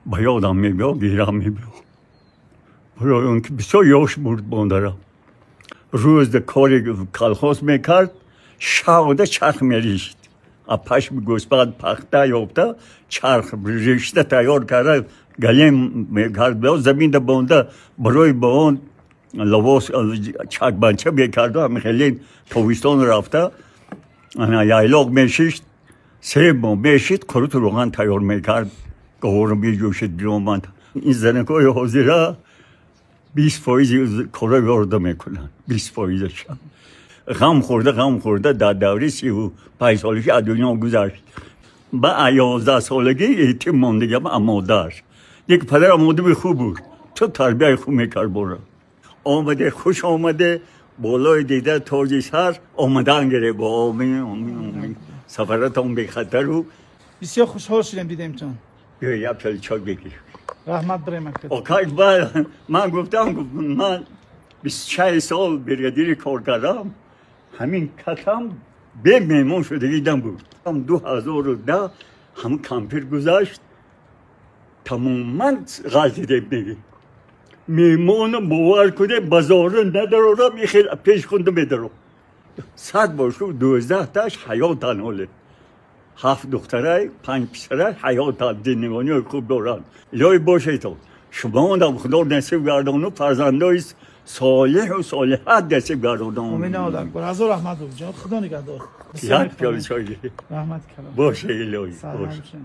به یادم میبیا گیرم میبیا برای اون که بسیار یاش بود باندارم روز ده کاری کلخاص میکرد شاوده چرخ میریشت پشم گوسفند پخته یافته چرخ ریشته تیار کرده گلیم میکرد بیا زمین ده بانده برای با اون لباس چک بنچه میکرده همه خیلی تاویستان رفته یایلاق میشیشت 3 ماه میشید کروت روغن تیار میکرد گوارم بیجوشید گیرامند این زنکای حاضره 20% کره وارده میکنن 20%. غم خورده در دوره 35 سالگی از دنیا گذشت با 11 سالگی ایتیم ماندگم امادهش یک پدر آماده خوب بود تو تربیه خوب میکرد برا آمده خوش آمده بالای دیده تاج سر آمدن گره با آمین سفرتان بی خطر و بسیار خوشحال شدیم دیدیمتون بیا یه پل چای بگیر رحمت بر مکتب اوکی بعد من گفتم من 26 سال بریادیری کار کردم همین کتم به میمون شدگیدم بود 2010 هم کمپیر گذاشت تماما غلطی دیم نگی میمون باور کنه بازار ندارم یه خیلی پیش خونده میدارم 100 باشو 12 تاش حیاتن حاله 7 دختره 5 پسره حیاتن زندگانی های خوب دارن لای باشه تو شما هم خدا نصیب گردانو فرزندای صالح و صالحات نصیب گردانو امین آدم بر از رحمت بر جان خدا نگهدار یک پیاله چای رحمت کلام باشه الهی سلام باشه شما.